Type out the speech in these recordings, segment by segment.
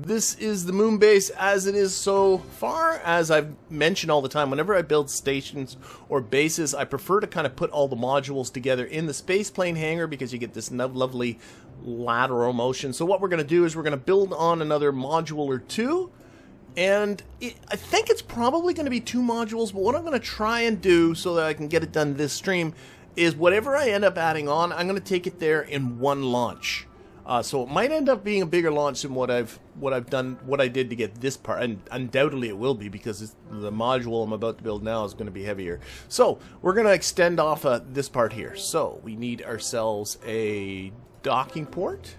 This is the moon base as it is so far. As I've mentioned all the time, whenever I build stations or bases, I prefer to kind of put all the modules together in the space plane hangar because you get this lovely lateral motion. So what we're going to do is we're going to build on another module or two. And I think it's probably going to be 2 modules, but what I'm going to try and do so that I can get it done this stream is whatever I end up adding on, I'm going to take it there in one launch. So it might end up being a bigger launch than what I did to get this part, and undoubtedly it will be because the module I'm about to build now is going to be heavier. So we're going to extend off this part here. So we need ourselves a docking port.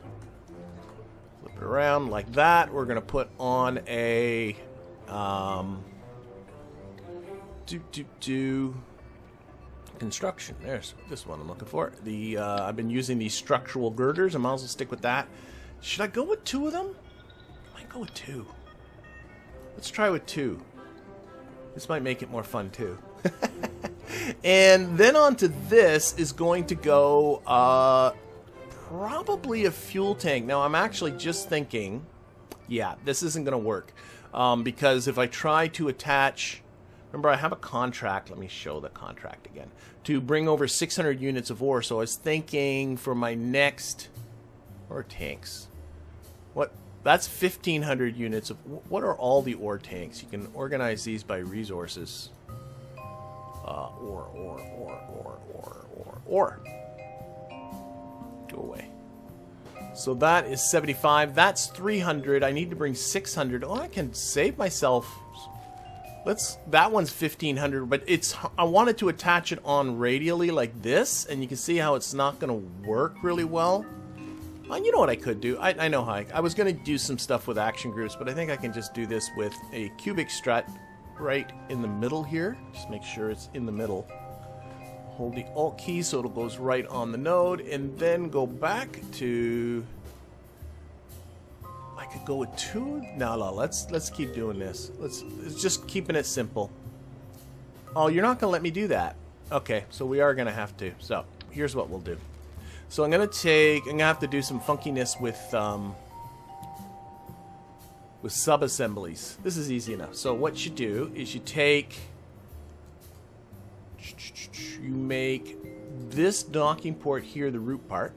Flip it around like that. We're going to put on a construction. There's this one I'm looking for. I've been using these structural girders. I might as well stick with that. Should I go with 2 of them? I might go with 2. Let's try with 2. This might make it more fun too. And then onto this is going to go probably a fuel tank. Now I'm actually just thinking, yeah, this isn't going to work because if I try to attach. Remember, I have a contract. Let me show the contract again. To bring over 600 units of ore. So I was thinking for my next... Ore tanks. What? That's 1,500 units of... What are all the ore tanks? You can organize these by resources. Ore. Go away. So that is 75. That's 300. I need to bring 600. Oh, I can save myself... that one's 1,500, but I wanted to attach it on radially like this, and you can see how it's not going to work really well. You know what I could do? I know how I was going to do some stuff with action groups, but I think I can just do this with a cubic strut right in the middle here. Just make sure it's in the middle. Hold the Alt key so it goes right on the node, and then go back to... I could go with 2. No, let's keep doing this. It's just keeping it simple. Oh, you're not gonna let me do that. Okay, so we are gonna have to. So here's what we'll do. So I'm gonna have to do some funkiness with sub-assemblies. This is easy enough. So what you do is you make this docking port here the root part.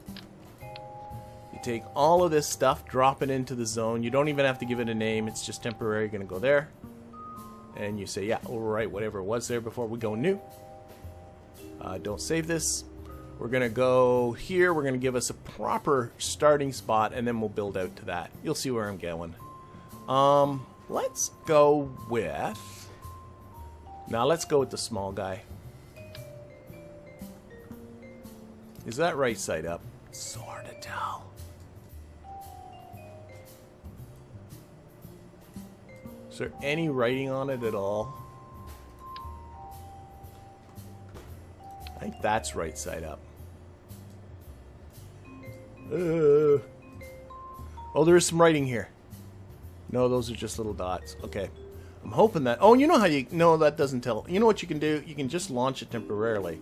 Take all of this stuff, drop it into the zone. You don't even have to give it a name. It's just temporary. Going to go there. And you say, yeah, overwrite whatever was there before we go new. Don't save this. We're going to go here. We're going to give us a proper starting spot, and then we'll build out to that. You'll see where I'm going. Let's go with... Now, let's go with the small guy. Is that right side up? It's so hard to tell. Is there any writing on it at all? I think that's right side up. Oh, there is some writing here. No, those are just little dots. Okay. I'm hoping that... Oh, you know how you... No, that doesn't tell... You know what you can do? You can just launch it temporarily.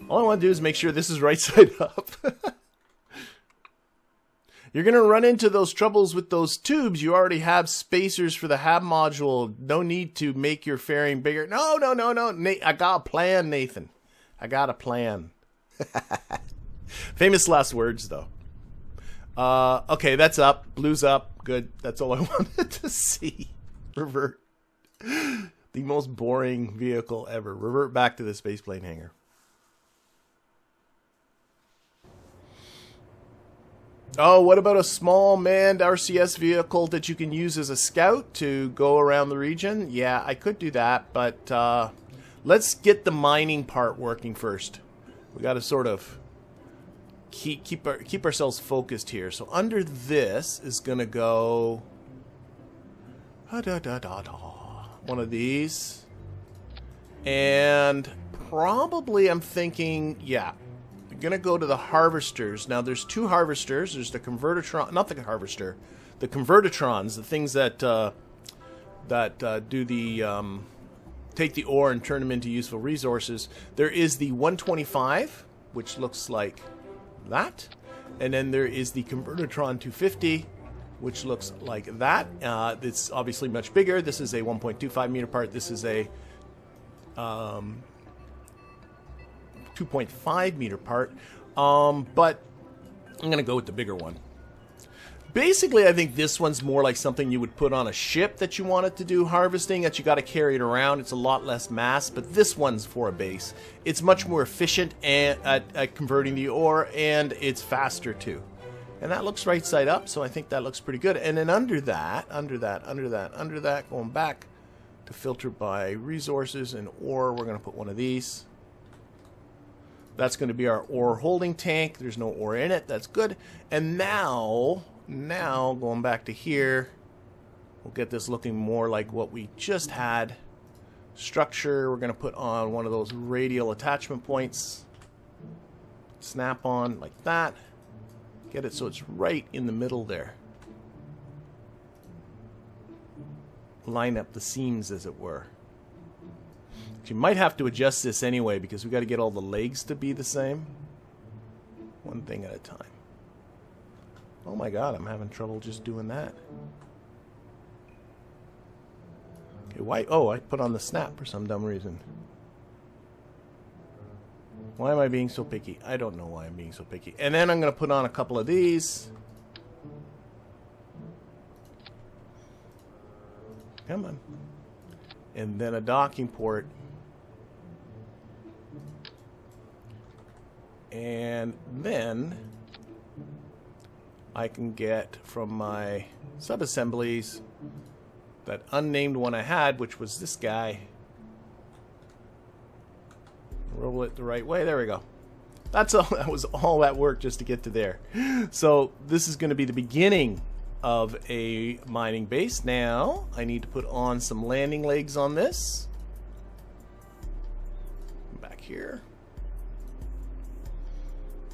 All I want to do is make sure this is right side up. You're going to run into those troubles with those tubes. You already have spacers for the hab module. No need to make your fairing bigger. No. I got a plan, Nathan. I got a plan. Famous last words, though. Okay, that's up. Blue's up. Good. That's all I wanted to see. Revert. The most boring vehicle ever. Revert back to the spaceplane hangar. Oh, what about a small manned RCS vehicle that you can use as a scout to go around the region? Yeah, I could do that, but let's get the mining part working first. We got to sort of keep ourselves focused here. So under this is going to go one of these, and probably I'm thinking, yeah. Gonna go to the harvesters. Now there's 2 harvesters. There's the Convert-O-Tron, not the harvester, the Convert-O-Trons, the things that do the take the ore and turn them into useful resources. There is the 125, which looks like that, and then there is the Convert-O-Tron 250, which looks like that. It's obviously much bigger. This is a 1.25 meter part. This is a 2.5 meter part. But I'm going to go with the bigger one. Basically, I think this one's more like something you would put on a ship that you wanted to do harvesting, that you got to carry it around. It's a lot less mass, but this one's for a base. It's much more efficient at converting the ore, and it's faster too. And that looks right side up, so I think that looks pretty good. And then under that, going back to filter by resources and ore, we're going to put one of these. That's going to be our ore holding tank. There's no ore in it. That's good. And now going back to here, we'll get this looking more like what we just had. Structure, we're going to put on one of those radial attachment points. Snap on like that. Get it so it's right in the middle there. Line up the seams, as it were. You might have to adjust this anyway because we got to get all the legs to be the same. One thing at a time. Oh my god, I'm having trouble just doing that. Okay, why? Oh, I put on the snap for some dumb reason. Why am I being so picky? I don't know why I'm being so picky. And then I'm going to put on a couple of these. Come on. And then a docking port. And then I can get from my sub-assemblies that unnamed one I had, which was this guy. Roll it the right way. There we go. That's all. That was all that work just to get to there. So this is going to be the beginning of a mining base. Now I need to put on some landing legs on this. Back here.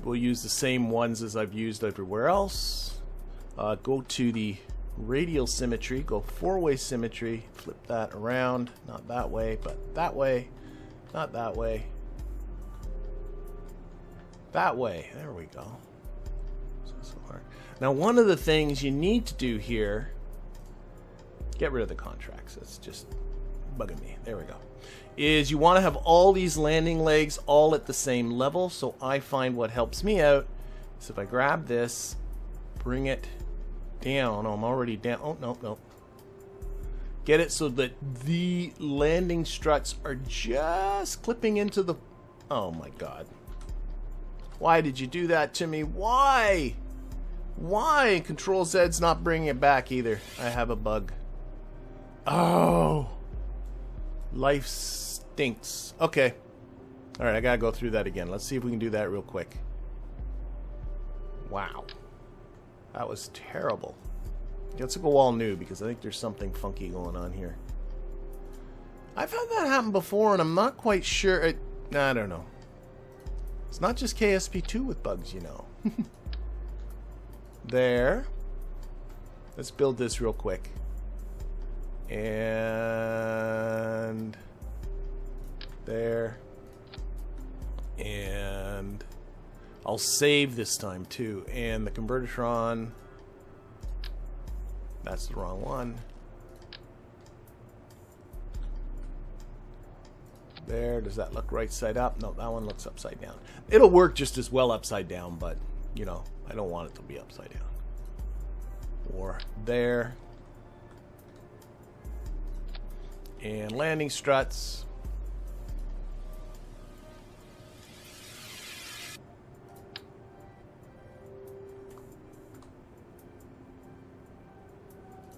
We'll use the same ones as I've used everywhere else. Go to the radial symmetry. Go four-way symmetry. Flip that around. Not that way, but that way. Not that way. That way. There we go. So hard. Now, one of the things you need to do here, get rid of the contracts. That's just bugging me. There we go. Is you want to have all these landing legs all at the same level. So I find what helps me out is if I grab this, bring it down. Oh, I'm already down. Oh, no. Get it so that the landing struts are just clipping into the... Oh my god. Why did you do that to me? Why? Why? Control Z's not bringing it back either. I have a bug. Oh. Life stinks. Okay. Alright, I gotta go through that again. Let's see if we can do that real quick. Wow. That was terrible. Let's go all new because I think there's something funky going on here. I've had that happen before and I'm not quite sure. I don't know. It's not just KSP2 with bugs, you know. There. Let's build this real quick. And there. And I'll save this time too. And the Convert-O-Tron. That's the wrong one. There. Does that look right side up? No, that one looks upside down. It'll work just as well upside down, but, you know, I don't want it to be upside down. Or there. And landing struts.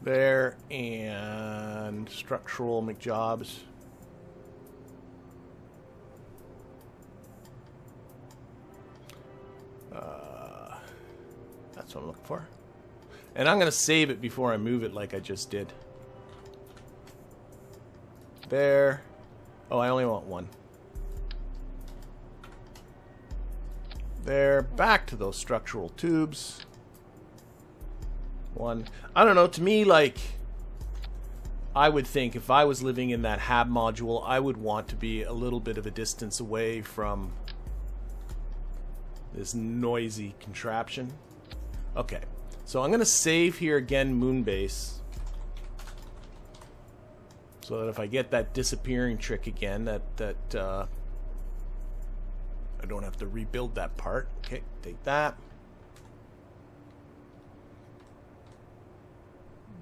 There. And structural McJobs. That's what I'm looking for. And I'm going to save it before I move it like I just did. There. Oh, I only want one. There. Back to those structural tubes. One. I don't know. To me, like, I would think if I was living in that hab module, I would want to be a little bit of a distance away from this noisy contraption. Okay. So I'm going to save here again, Moonbase. So that if I get that disappearing trick again, that I don't have to rebuild that part. Okay, take that.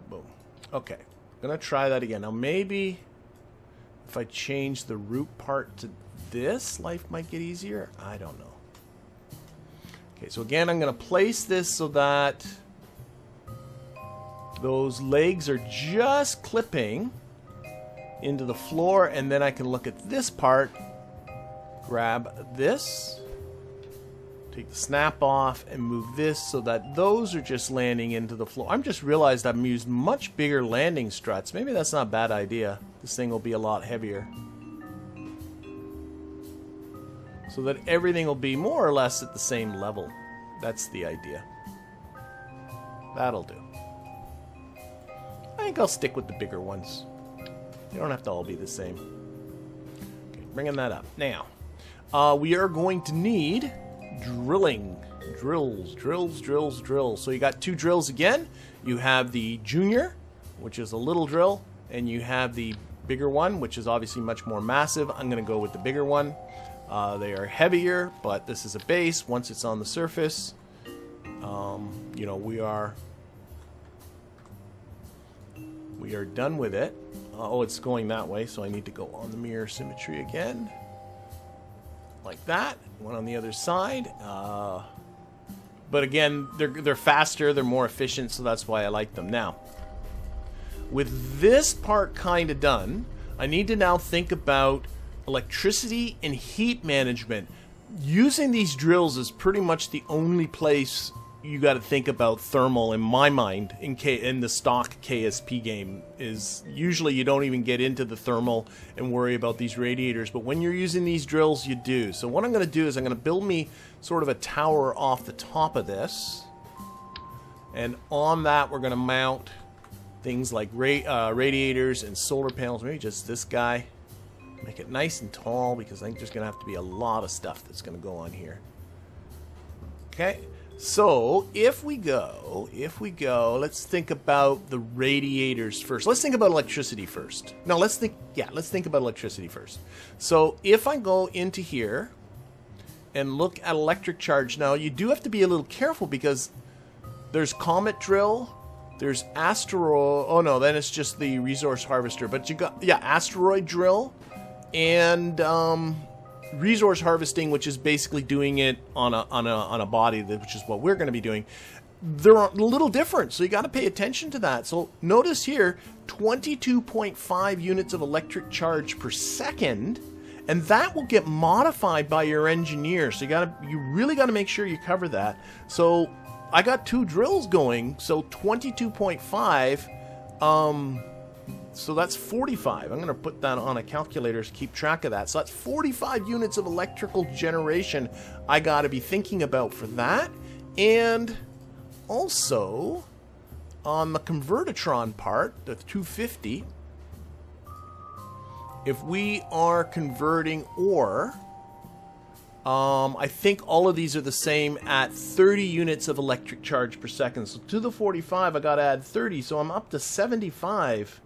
Boom. Okay, I'm going to try that again. Now maybe if I change the root part to this, life might get easier. I don't know. Okay, so again, I'm going to place this so that those legs are just clipping into the floor, and then I can look at this part, grab this, take the snap off, and move this so that those are just landing into the floor. I'm just realized I've used much bigger landing struts. Maybe that's not a bad idea. This thing will be a lot heavier. So that everything will be more or less at the same level. That's the idea. That'll do. I think I'll stick with the bigger ones. They don't have to all be the same. Okay, bringing that up. Now, we are going to need drilling. Drills. So you got two drills again. You have the junior, which is a little drill, and you have the bigger one, which is obviously much more massive. I'm going to go with the bigger one. They are heavier, but this is a base. Once it's on the surface, you know, we are done with it. Oh, it's going that way, so I need to go on the mirror symmetry again. Like that. One on the other side. But again, they're faster, they're more efficient, so that's why I like them. Now, with this part kind of done, I need to now think about electricity and heat management. Using these drills is pretty much the only place you got to think about thermal in my mind in the stock KSP game. Is usually you don't even get into the thermal and worry about these radiators, but when you're using these drills you do. So what I'm going to do is I'm going to build me sort of a tower off the top of this, and on that we're going to mount things like radiators and solar panels. Maybe just this guy. Make it nice and tall, because I think there's going to have to be a lot of stuff that's going to go on here. Okay, so if we go, let's think about the radiators first. Let's think about electricity first. No, let's think about electricity first. So if I go into here and look at electric charge, now you do have to be a little careful, because there's comet drill, there's asteroid, oh no, then it's just the resource harvester, but you got, yeah, asteroid drill, and resource harvesting, which is basically doing it on a body, which is what we're going to be doing. They're a little different, so you got to pay attention to that. So notice here, 22.5 units of electric charge per second, and that will get modified by your engineer. So you really got to make sure you cover that. So I got two drills going, so 22.5. So that's 45. I'm going to put that on a calculator to keep track of that. So that's 45 units of electrical generation I got to be thinking about for that. And also, on the Convert-O-Tron part, the 250, if we are converting ore, I think all of these are the same at 30 units of electric charge per second. So to the 45, I got to add 30, so I'm up to 75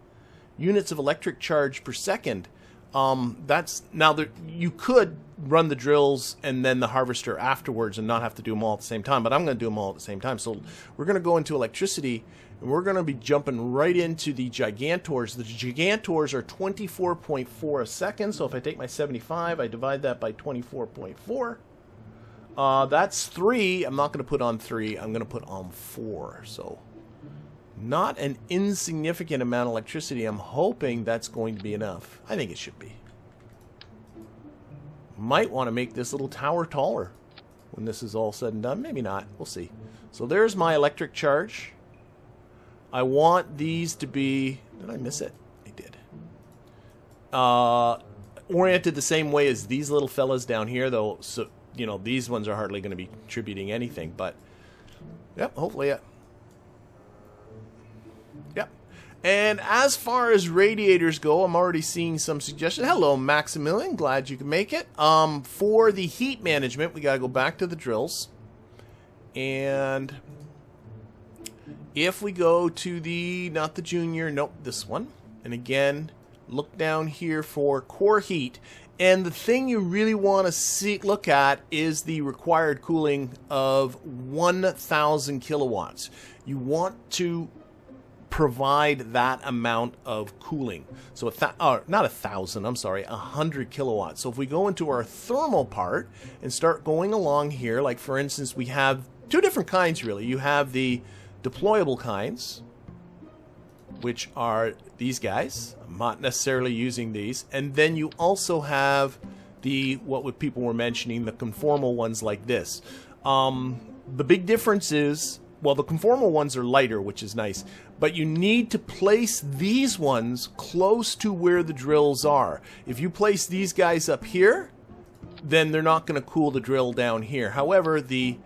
units of electric charge per second. That's now you could run the drills and then the harvester afterwards and not have to do them all at the same time, but I'm going to do them all at the same time. So we're going to go into electricity, and we're going to be jumping right into the gigantors. The gigantors are 24.4 a second, so if I take my 75, I divide that by 24.4. That's 3. I'm not going to put on 3. I'm going to put on 4. So not an insignificant amount of electricity. I'm hoping that's going to be enough. I think it should be. Might want to make this little tower taller when this is all said and done. Maybe not. We'll see. So there's my electric charge. I want these to be... Did I miss it? I did. Oriented the same way as these little fellas down here, though. So, you know, these ones are hardly going to be contributing anything. But, yep, hopefully... Yep. And as far as radiators go, I'm already seeing some suggestions. Hello, Maximilian. Glad you can make it. For the heat management, we got to go back to the drills. And If we go to the, not the junior, nope, this one. And again, look down here for core heat. And the thing you really want to look at is the required cooling of 1,000 kilowatts. You want to provide that amount of cooling. So not 1,000, I'm sorry, 100 kilowatts. So if we go into our thermal part and start going along here, like for instance, we have two different kinds really. You have the deployable kinds, which are these guys. I'm not necessarily using these. And then you also have the, what people were mentioning, the conformal ones like this. The big difference is, well, the conformal ones are lighter, which is nice, but you need to place these ones close to where the drills are. If you place these guys up here, then they're not going to cool the drill down here. However, the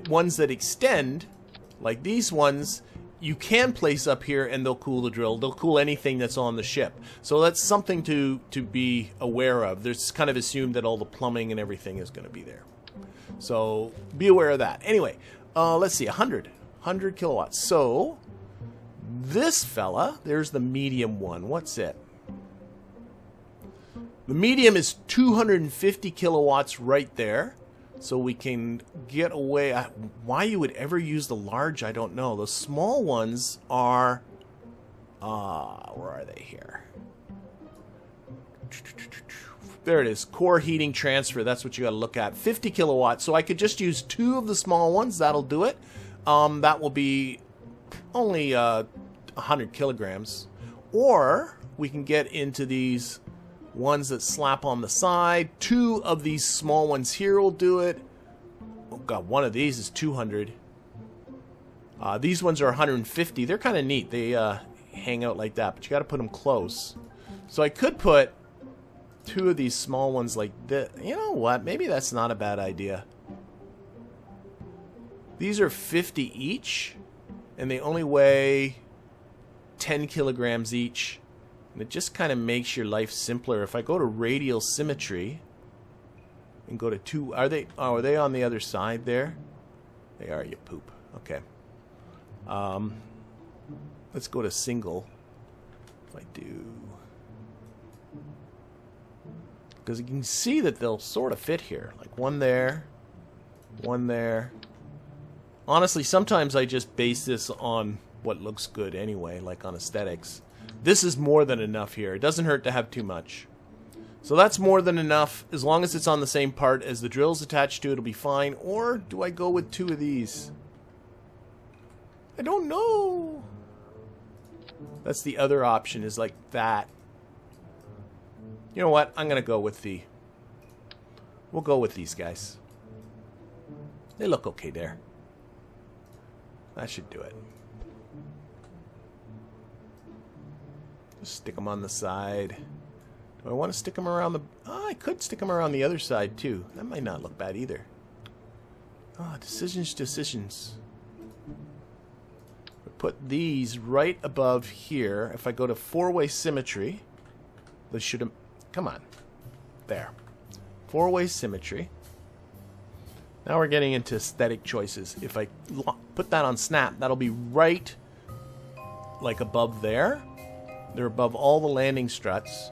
ones that extend, like these ones, you can place up here and they'll cool the drill. They'll cool anything that's on the ship. So that's something to be aware of. There's kind of assumed that all the plumbing and everything is going to be there. So be aware of that. Anyway, let's see, 100 kilowatts. So this fella, there's the medium one. What's it? The medium is 250 kilowatts right there. So we can get away. Why you would ever use the large, I don't know. The small ones are, where are they here? There it is, core heating transfer. That's what you got to look at. 50 kilowatts. So I could just use two of the small ones. That'll do it. That will be only 100 kilograms. Or we can get into these ones that slap on the side. Two of these small ones here will do it. Oh god, one of these is 200. These ones are 150. They're kind of neat. They hang out like that, but you got to put them close. So I could put two of these small ones like this. You know what? Maybe that's not a bad idea. These are 50 each, and they only weigh 10 kilograms each. And it just kind of makes your life simpler. If I go to radial symmetry and go to two, are they on the other side there? They are, you poop. Okay. Let's go to single. If I do, because you can see that they'll sort of fit here. Like one there, one there. Honestly, sometimes I just base this on what looks good anyway, like on aesthetics. This is more than enough here. It doesn't hurt to have too much. So that's more than enough. As long as it's on the same part as the drill's attached to, it'll be fine. Or do I go with two of these? I don't know. That's the other option, is like that. You know what? I'm going to go with we'll go with these guys. They look okay there. That should do it. Stick them on the side. Do I want to stick them around the... Oh, I could stick them around the other side too. That might not look bad either. Ah, decisions. Put these right above here. If I go to four-way symmetry, they should have... Come on. There. Four-way symmetry. Now we're getting into aesthetic choices. If I put that on snap, that'll be right like above there. They're above all the landing struts.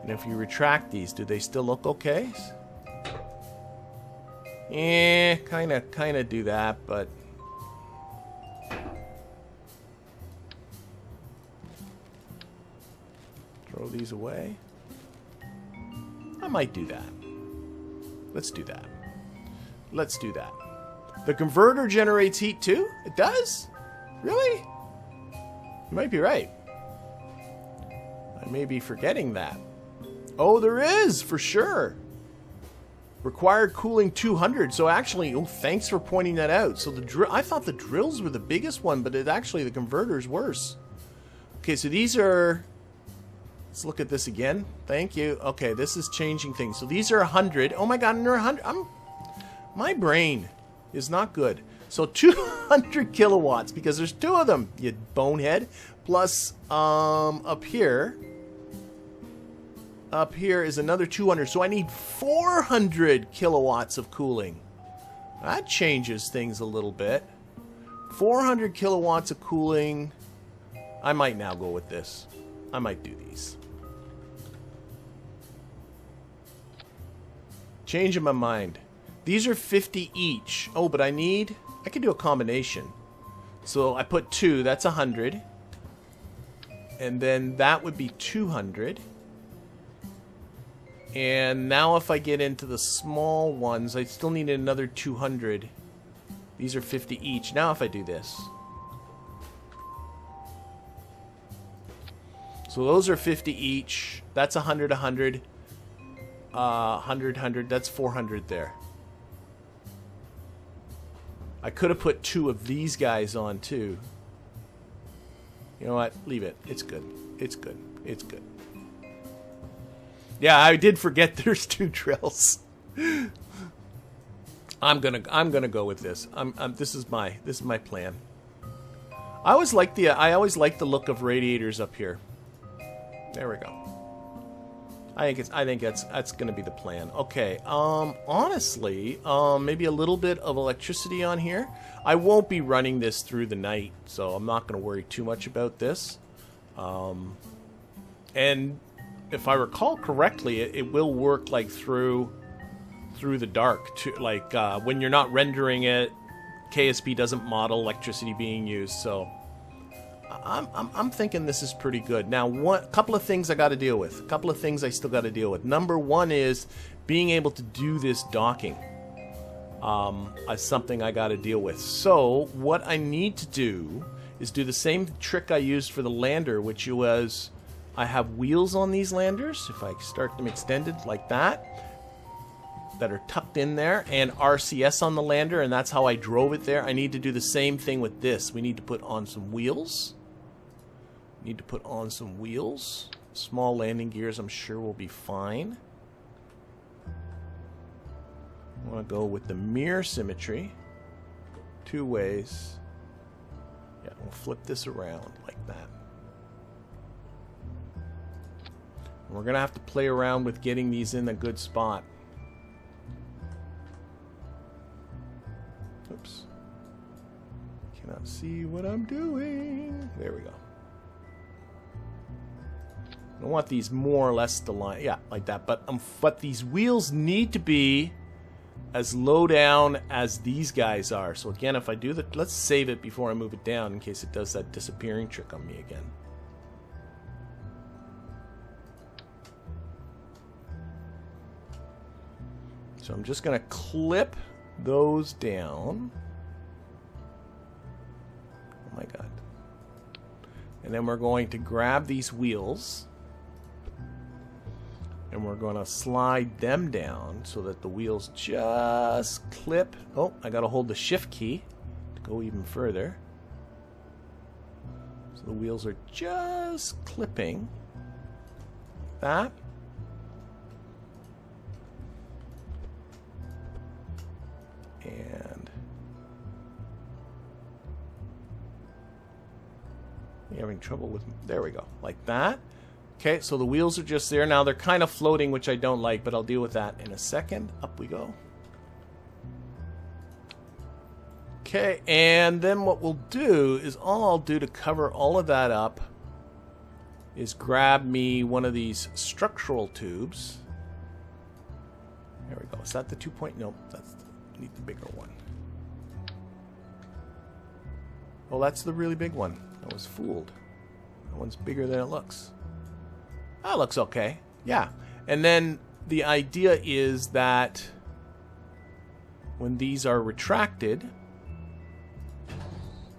And if you retract these, do they still look okay? Kind of do that, but... Throw these away. I might do that. Let's do that. Let's do that. The converter generates heat too? It does? Really? You might be right. I may be forgetting that. Oh, there is, for sure. Required cooling 200. So actually, oh, thanks for pointing that out. So I thought the drills were the biggest one, but actually the converter's worse. Okay, so these are... Let's look at this again. Thank you. Okay, this is changing things. So these are 100. Oh my god, and they're 100. My brain is not good. So 200 kilowatts, because there's two of them, you bonehead. Plus, up here is another 200. So I need 400 kilowatts of cooling. That changes things a little bit. 400 kilowatts of cooling. I might now go with this. I might do these. Changing my mind. These are 50 each. Oh, but I can do a combination. So I put 2, that's 100. And then that would be 200. And now if I get into the small ones, I still need another 200. These are 50 each. Now if I do this. So those are 50 each. That's 100, 100. 100, 100. That's 400 there. I could have put 2 of these guys on too. You know what? Leave it. It's good. It's good. It's good. Yeah, I did forget there's 2 drills. I'm gonna go with this. This is my plan. I always like the look of radiators up here. There we go. I think that's gonna be the plan. Okay. Honestly, maybe a little bit of electricity on here. I won't be running this through the night, so I'm not gonna worry too much about this. And if I recall correctly, it will work like through the dark too. Like when you're not rendering it, KSP doesn't model electricity being used. So I'm thinking this is pretty good. Now, a couple of things I got to deal with. A couple of things I still got to deal with. Number one is being able to do this docking. Is something I got to deal with. So what I need to do is do the same trick I used for the lander, which was I have wheels on these landers. If I start them extended like that are tucked in there, and RCS on the lander, and that's how I drove it there. I need to do the same thing with this. We need to put on some wheels. Small landing gears, I'm sure will be fine. I want to go with the mirror symmetry. 2 ways. Yeah, we'll flip this around like that. And we're going to have to play around with getting these in a good spot. Oops. Cannot see what I'm doing. There we go. I want these more or less to line. Yeah, like that. But these wheels need to be as low down as these guys are. So again, if I do that, let's save it before I move it down in case it does that disappearing trick on me again. So I'm just going to clip those down. Oh my god. And then we're going to grab these wheels and we're going to slide them down so that the wheels just clip. Oh, I got to hold the shift key to go even further. So the wheels are just clipping like that. And you're having trouble with, there we go, like that. Okay, so the wheels are just there. Now they're kind of floating, which I don't like, but I'll deal with that in a second. Up we go. Okay, and then what we'll do is, all I'll do to cover all of that up is grab me one of these structural tubes. There we go. Is that the 2 point? Nope, that's need the bigger one. Oh, that's the really big one. I was fooled. That one's bigger than it looks. That looks okay. Yeah. And then the idea is that when these are retracted,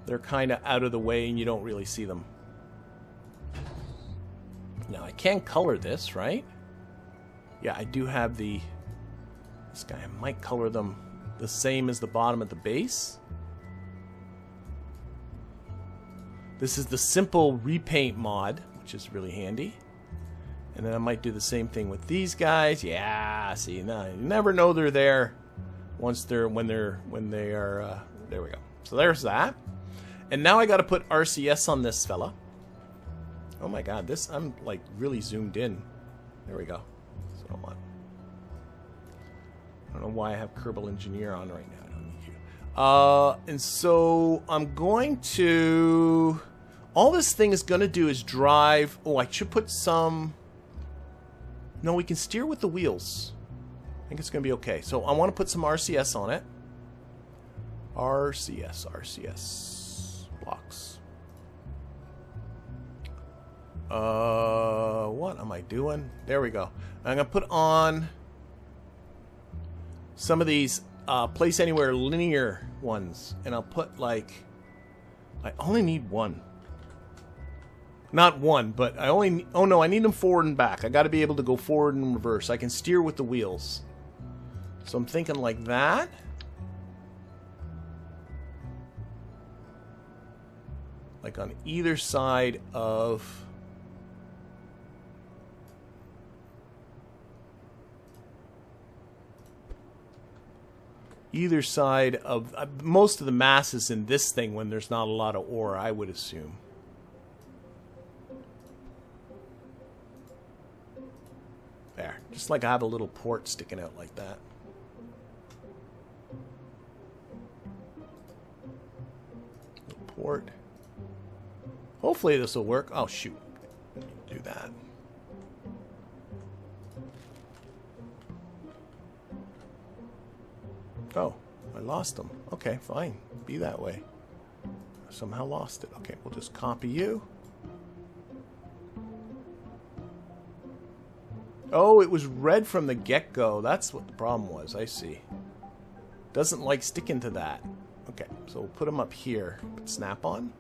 they're kind of out of the way and you don't really see them. Now I can color this, right? Yeah, I do have this guy. I might color them the same as the bottom of the base. This is the simple Repaint mod, which is really handy. And then I might do the same thing with these guys. Yeah, see, no, you never know they're there once when they are there we go. So there's that. And now I got to put RCS on this fella. Oh my god, I'm like really zoomed in. There we go. So hold on. I don't know why I have Kerbal Engineer on right now. I don't need you. And so I'm going to... All this thing is going to do is drive... Oh, I should put some... No, we can steer with the wheels. I think it's going to be okay. So I want to put some RCS on it. RCS blocks. What am I doing? There we go. I'm going to put on some of these place anywhere linear ones, and I'll put like, I only need one. Not one, but I only, oh no, I need them forward and back. I got to be able to go forward and reverse. I can steer with the wheels. So I'm thinking like that. Like on either side of... Either side of... most of the mass is in this thing when there's not a lot of ore, I would assume. There. Just like I have a little port sticking out like that. Little port. Hopefully this will work. Oh, shoot. Do that. Oh, I lost them. Okay, fine. Be that way. Somehow lost it. Okay, we'll just copy you. Oh, it was red from the get-go. That's what the problem was. I see. Doesn't like sticking to that. Okay, so we'll put them up here. Put snap on.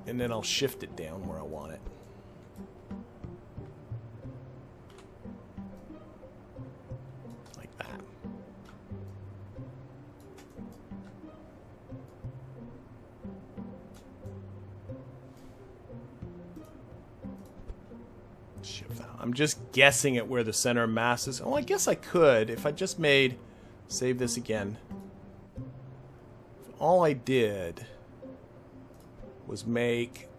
And then I'll shift it down where I want it. Like that. Shift that. I'm just guessing at where the center of mass is. Oh, I guess I could if I just made... Save this again. If all I did... was make...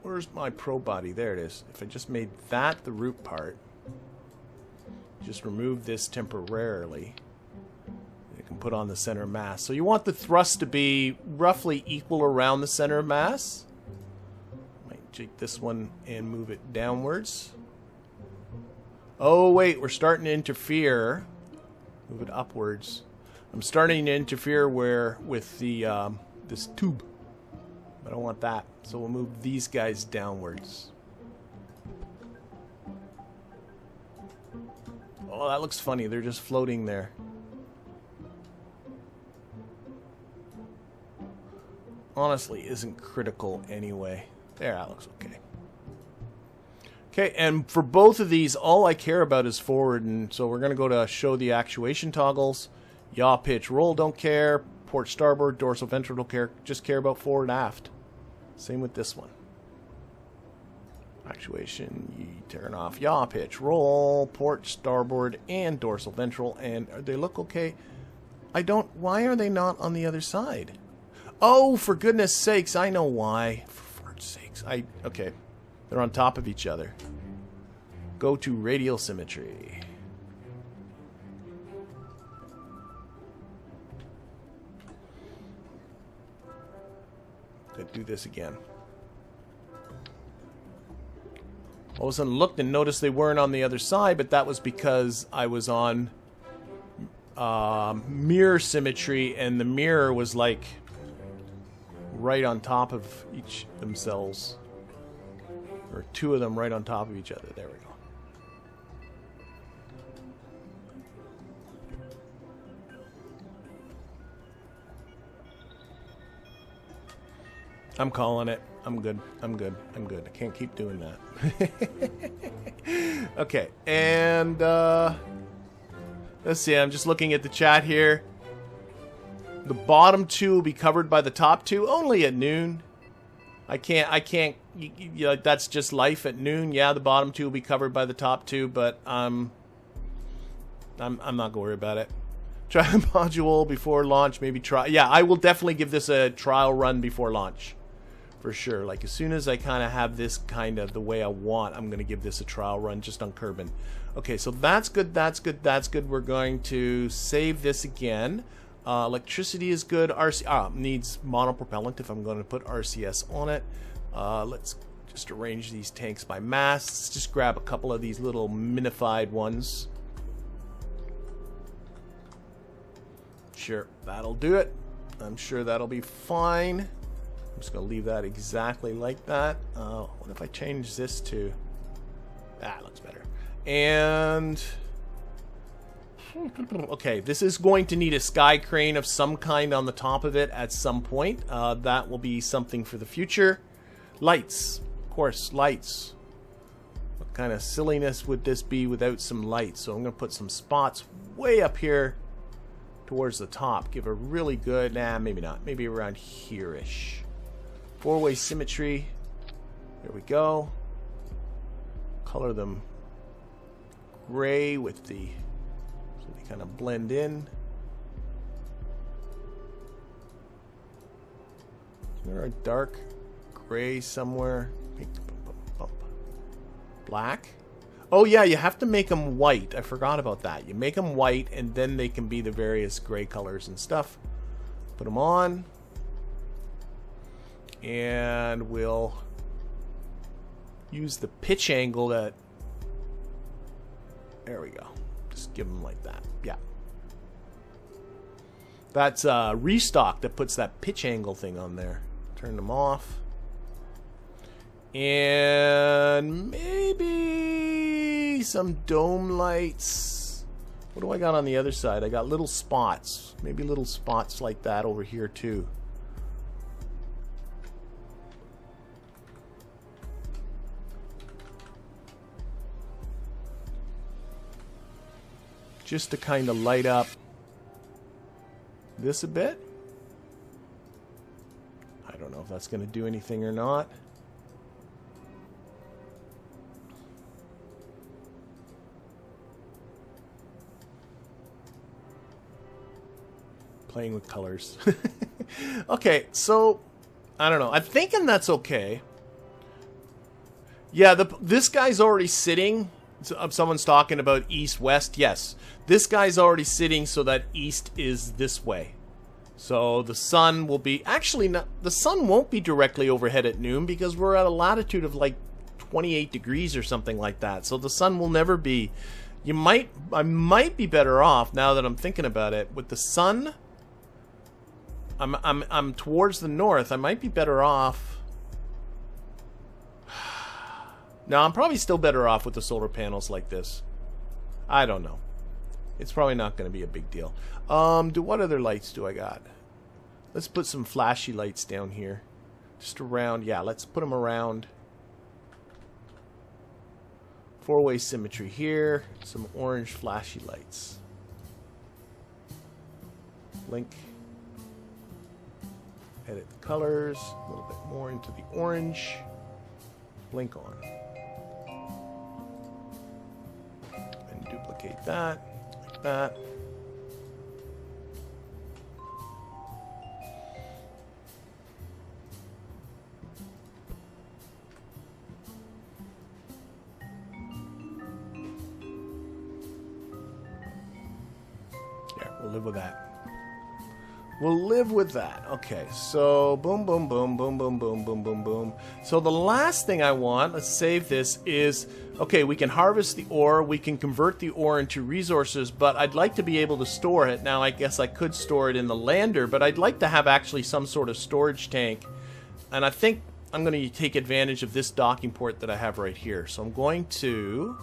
Where's my pro body? There it is. If I just made that the root part, just remove this temporarily, you can put on the center of mass. So you want the thrust to be roughly equal around the center of mass. Might take this one and move it downwards. Oh wait, we're starting to interfere. Move it upwards. I'm starting to interfere with the this tube. I don't want that. So we'll move these guys downwards. Oh, that looks funny. They're just floating there. Honestly, isn't critical anyway. There, that looks okay. Okay, and for both of these, all I care about is forward, and so we're going to go to show the actuation toggles. Yaw, pitch, roll, don't care. Port starboard, dorsal ventral, don't care. Just care about forward aft. Same with this one. Actuation, you turn off yaw, pitch, roll, port starboard, and dorsal ventral. And they look okay. I don't... Why are they not on the other side? Oh, for goodness sakes, I know why. For God's sakes. Okay. They're on top of each other. Go to radial symmetry. Let's do this again. All of a sudden looked and noticed they weren't on the other side, but that was because I was on mirror symmetry, and the mirror was like right on top of each themselves. Or two of them right on top of each other. There we go. I'm calling it. I'm good. I'm good. I'm good. I can't keep doing that. Okay. And let's see. I'm just looking at the chat here. The bottom two will be covered by the top two only at noon. I can't, you know, that's just life at noon. Yeah, the bottom two will be covered by the top two, but I'm not going to worry about it. Try the module before launch, maybe try. Yeah, I will definitely give this a trial run before launch. For sure. Like, as soon as I kind of have this kind of the way I want, I'm going to give this a trial run just on Kerbal. Okay, so that's good, that's good, that's good. We're going to save this again. Electricity is good. Needs monopropellant if I'm going to put RCS on it. Let's just arrange these tanks by mass. Let's just grab a couple of these little minified ones. Sure, that'll do it. I'm sure that'll be fine. I'm just going to leave that exactly like that. What if I change this to... That looks better. And... Okay, this is going to need a sky crane of some kind on the top of it at some point. That will be something for the future. Lights. Of course, lights. What kind of silliness would this be without some lights? So I'm going to put some spots way up here towards the top. Give a really good... Nah, maybe not. Maybe around here-ish. Four-way symmetry. There we go. Color them gray with the... So they kind of blend in. Is there a dark gray somewhere? Black? Oh yeah, you have to make them white. I forgot about that. You make them white and then they can be the various gray colors and stuff. Put them on. And we'll use the pitch angle that... There we go. Just give them like that. Yeah. That's ReStock that puts that pitch angle thing on there. Turn them off. And maybe some dome lights. What do I got on the other side? I got little spots. Maybe little spots like that over here too. Just to kind of light up this a bit. I don't know if that's going to do anything or not. Playing with colors. Okay, so I don't know. I'm thinking that's okay. Yeah, this guy's already sitting. Someone's talking about east-west. Yes, this guy's already sitting so that east is this way. So the sun will be... Actually, not, the sun won't be directly overhead at noon because we're at a latitude of like 28 degrees or something like that. So the sun will never be... I might be better off now that I'm thinking about it. With the sun, I'm towards the north. I might be better off... No, I'm probably still better off with the solar panels like this. I don't know. It's probably not going to be a big deal. What other lights do I got? Let's put some flashy lights down here. Just around. Yeah, let's put them around. Four-way symmetry here. Some orange flashy lights. Blink. Edit the colors. A little bit more into the orange. Blink on. And duplicate that. Like that. Yeah, we'll live with that. We'll live with that. Okay, so boom, boom, boom, boom, boom, boom, boom, boom, boom. So the last thing I want, let's save this, is, okay, we can harvest the ore, we can convert the ore into resources, but I'd like to be able to store it. Now, I guess I could store it in the lander, but I'd like to have actually some sort of storage tank. And I think I'm going to take advantage of this docking port that I have right here. So I'm going to...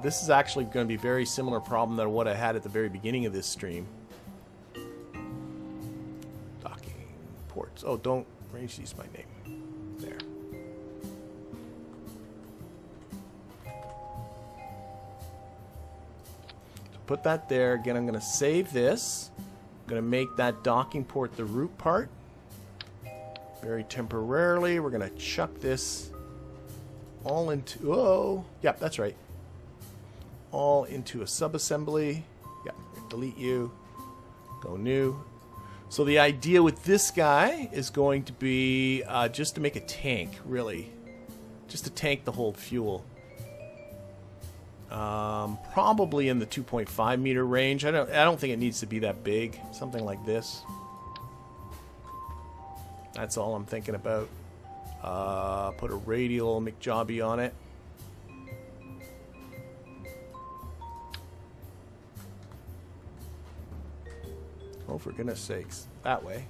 this is actually going to be a very similar problem than what I had at the very beginning of this stream. Ports. Oh, don't range these by name. There. So put that there. Again, I'm going to save this. I'm going to make that docking port the root part. Very temporarily. We're going to chuck this all into... Oh, yep, that's right. All into a subassembly. Yep, delete you. Go new. So the idea with this guy is going to be just to make a tank, really. Just to tank the whole fuel. Probably in the 2.5 meter range. I don't think it needs to be that big. Something like this. That's all I'm thinking about. Put a radial McJobby on it. Oh, for goodness sakes. That way.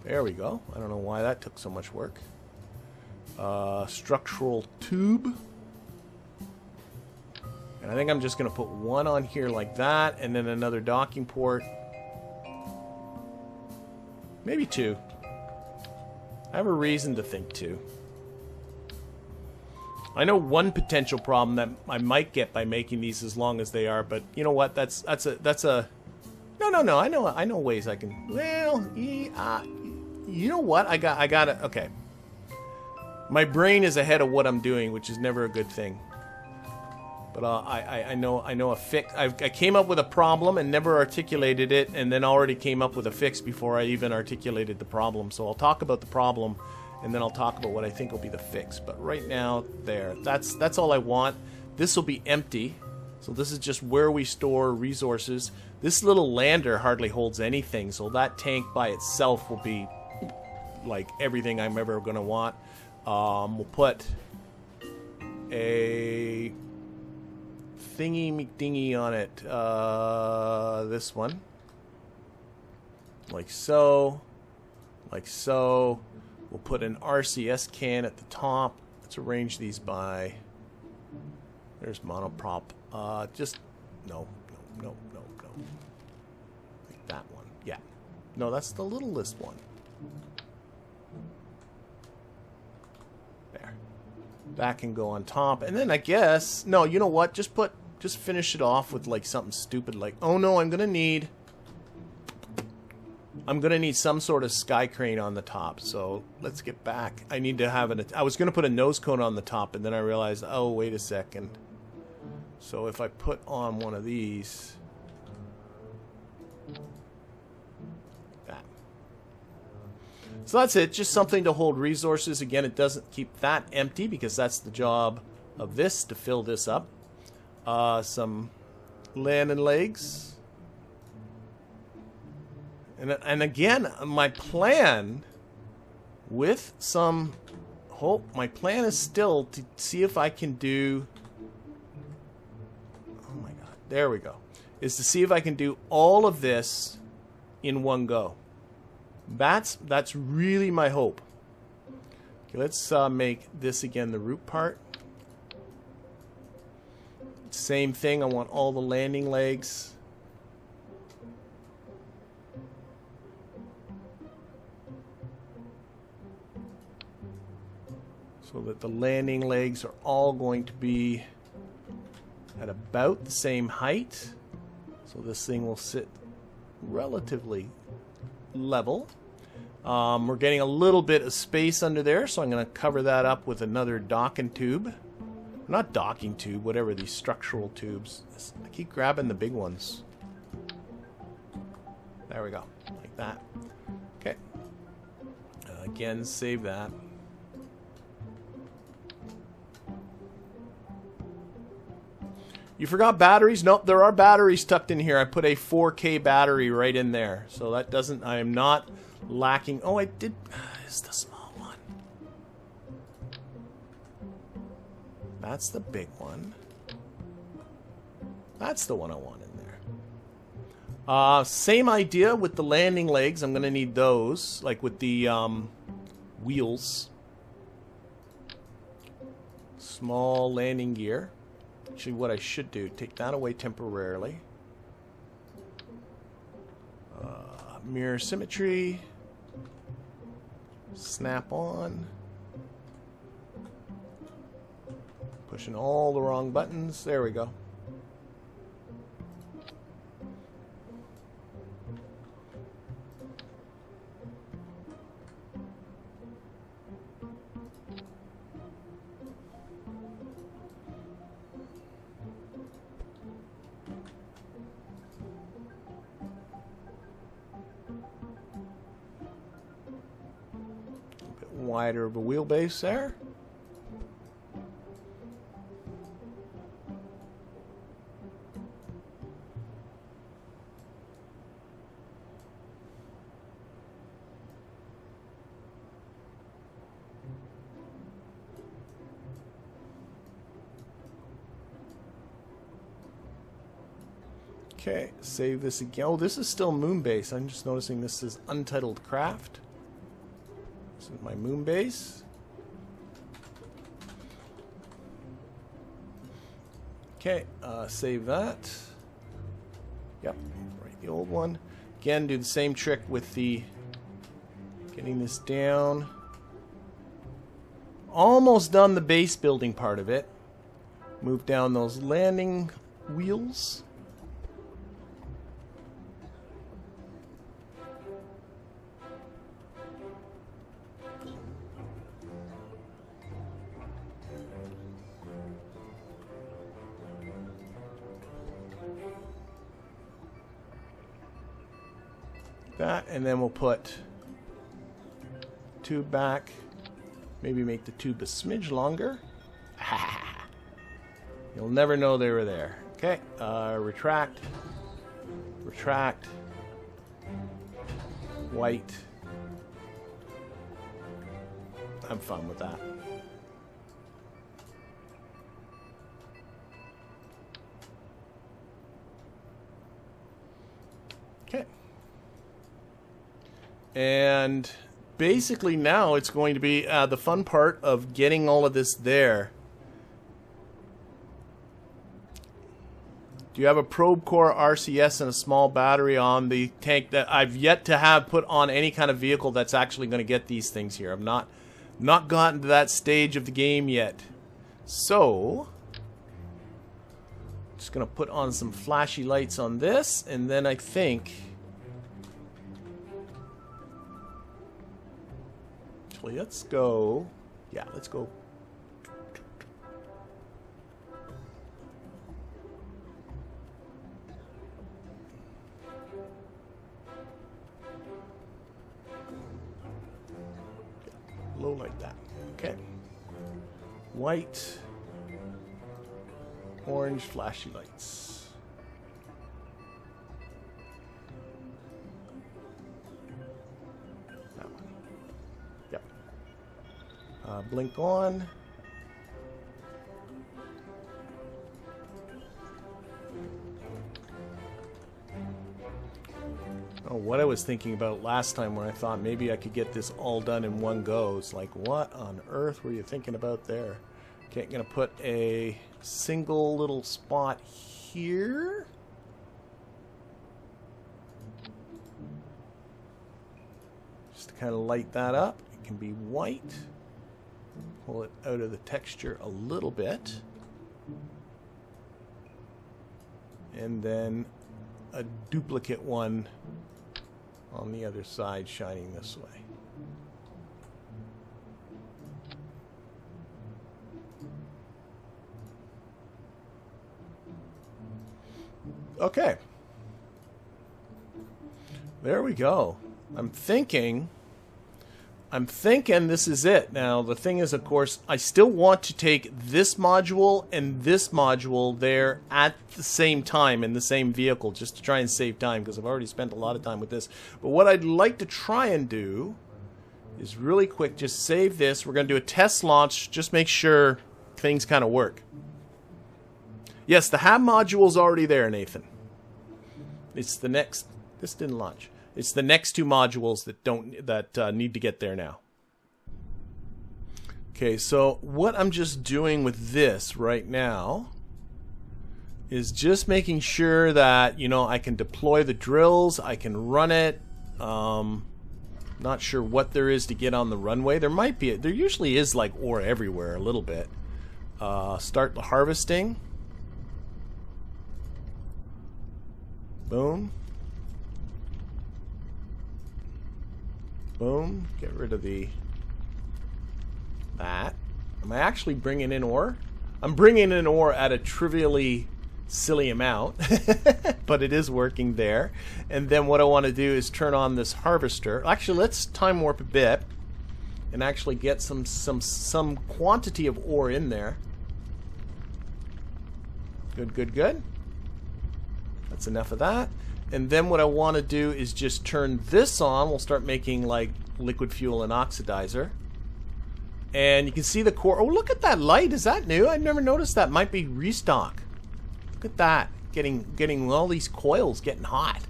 There we go. I don't know why that took so much work. Structural tube. And I think I'm just going to put one on here like that, and then another docking port. Maybe two. I have a reason to think two. I know one potential problem that I might get by making these as long as they are, but you know what? That's a no. I know ways I can. Well, you know what? I got it. Okay. My brain is ahead of what I'm doing, which is never a good thing. But I know a fix. I came up with a problem and never articulated it, and then already came up with a fix before I even articulated the problem. So I'll talk about the problem, and then I'll talk about what I think will be the fix. But right now, there. That's all I want. This will be empty. So this is just where we store resources. This little lander hardly holds anything, so that tank by itself will be like everything I'm ever going to want. We'll put a thingy McDingy on it. This one. Like so. Like so. We'll put an RCS can at the top. Let's arrange these by... There's monoprop. Just... No. Like that one. Yeah. No, that's the littlest one. There. That can go on top. And then I guess... No, you know what? Just finish it off with like something stupid like... Oh no, I'm gonna need some sort of sky crane on the top. So let's get back. I need to have I was gonna put a nose cone on the top, and then I realized, oh, wait a second. So if I put on one of these, that. So that's it. Just something to hold resources. Again, it doesn't keep that empty because that's the job of this, to fill this up. Some landing legs. And again, my plan with some hope, my plan is still to see if I can do... Oh my god, there we go. Is to see if I can do all of this in one go. That's really my hope. Okay, let's make this again the root part. Same thing, I want all the landing legs. So that the landing legs are all going to be at about the same height. So this thing will sit relatively level. We're getting a little bit of space under there, so I'm going to cover that up with another docking tube. Not docking tube, whatever, these structural tubes. I keep grabbing the big ones. There we go, like that. Okay. Again, save that. You forgot batteries? Nope, there are batteries tucked in here. I put a 4K battery right in there. So that doesn't... I am not lacking... Oh, I did... It's the small one. That's the big one. That's the one I want in there. Same idea with the landing legs. I'm going to need those. Like with the wheels. Small landing gear. Actually, what I should do, take that away temporarily. Mirror symmetry. Snap on. Pushing all the wrong buttons. There we go. wider of a wheelbase there. Okay, save this again. Oh, this is still Moonbase. I'm just noticing this is Untitled Craft. This is my Moonbase. Okay, save that. Yep, write the old one. Again, do the same trick with the getting this down. Almost done the base building part of it. Move down those landing wheels. That, and then we'll put tube back. Maybe make the tube a smidge longer. You'll never know they were there. Okay, retract, retract, white. I'm fine with that. Okay. And basically now it's going to be the fun part of getting all of this there. Do you have a probe core RCS and a small battery on the tank that I've yet to have put on any kind of vehicle that's actually going to get these things here? I've not gotten to that stage of the game yet. So, just going to put on some flashy lights on this, and then I think... Actually, let's go... Yeah, let's go... Low like that. Okay. White, orange, flashy lights. That one. Yep. Blink on. Oh, what I was thinking about last time when I thought maybe I could get this all done in one go. It's like, what on earth were you thinking about there? Okay, I'm going to put a single little spot here. Just to kind of light that up. It can be white. Pull it out of the texture a little bit. And then a duplicate one on the other side shining this way. Okay. There we go. I'm thinking this is it. Now, the thing is, of course, I still want to take this module and this module there at the same time in the same vehicle, just to try and save time, because I've already spent a lot of time with this. But what I'd like to try and do is really quick, just save this. We're going to do a test launch, just make sure things kind of work. Yes, the hab module's already there, Nathan. It's the next... This didn't launch. It's the next two modules that need to get there now. Okay, so what I'm just doing with this right now is just making sure that, you know, I can deploy the drills, I can run it. Not sure what there is to get on the runway. There might be, there usually is like ore everywhere a little bit. Start the harvesting. Boom. Boom. Get rid of that. Am I actually bringing in ore? I'm bringing in ore at a trivially silly amount, but it is working there. And then what I want to do is turn on this harvester. Actually, let's time warp a bit and actually get some quantity of ore in there. Good, good, good. That's enough of that. And then what I want to do is just turn this on. We'll start making like liquid fuel and oxidizer. And you can see the core. Oh, look at that light. Is that new? I've never noticed that. Might be ReStock. Look at that. Getting all these coils getting hot.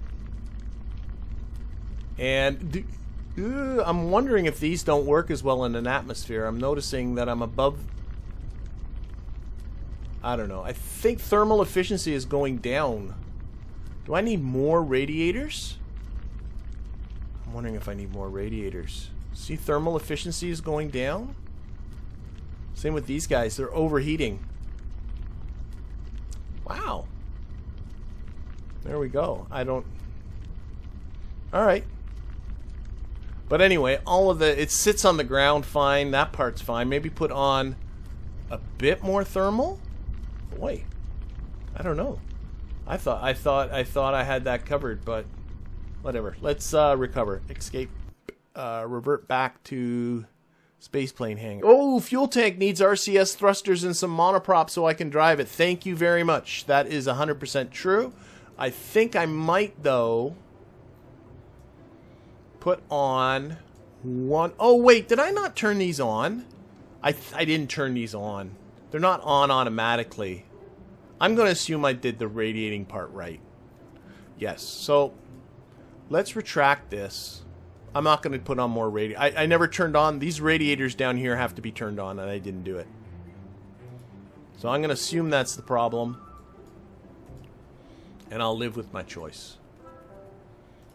And I'm wondering if these don't work as well in an atmosphere. I'm noticing that I'm above... I don't know. I think thermal efficiency is going down. Do I need more radiators? I'm wondering if I need more radiators. See, thermal efficiency is going down. Same with these guys. They're overheating. Wow. There we go. I don't... Alright. But anyway, all of the... It sits on the ground fine. That part's fine. Maybe put on a bit more thermal? Boy. I don't know. I thought I had that covered, but whatever. Let's recover. Escape. Revert back to spaceplane hangar. Oh, fuel tank needs RCS thrusters and some monoprop so I can drive it. Thank you very much. That is 100% true. I think I might, though, put on one... Oh, wait. Did I not turn these on? I didn't turn these on. They're not on automatically. I'm going to assume I did the radiating part right. Yes. So, let's retract this. I'm not going to put on more radiators. I never turned on. These radiators down here have to be turned on, and I didn't do it. So I'm going to assume that's the problem. And I'll live with my choice.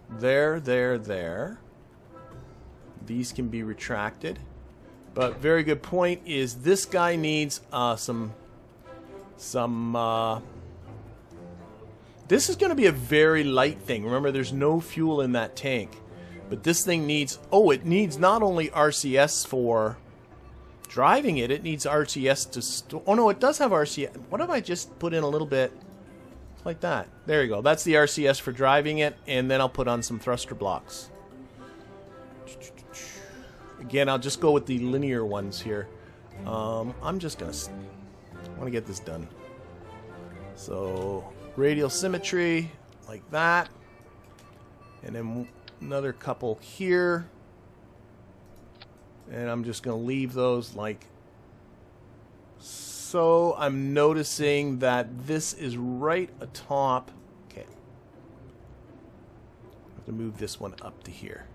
There, there, there. These can be retracted. But very good point is this guy needs this is going to be a very light thing. Remember, there's no fuel in that tank. But this thing needs... Oh, it needs not only RCS for driving it, it needs RCS to store... Oh, no, it does have RCS. What if I just put in a little bit like that? There you go. That's the RCS for driving it, and then I'll put on some thruster blocks. Again, I'll just go with the linear ones here. I'm just going to... I want to get this done. So, radial symmetry, like that. And then another couple here. And I'm just going to leave those like so. I'm noticing that this is right atop. Okay. I have to move this one up to here.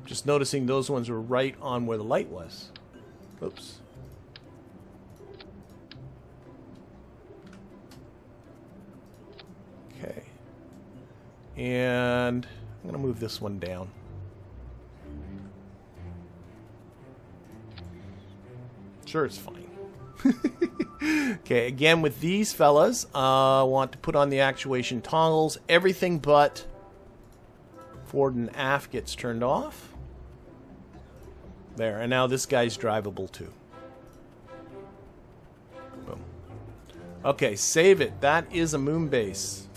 Just noticing those ones were right on where the light was. Oops. Okay. And I'm going to move this one down. Sure, it's fine. Okay, again with these fellas, I want to put on the actuation toggles. Everything but forward and aft gets turned off. There, and now this guy's drivable too. Boom. Okay, save it. That is a moon base.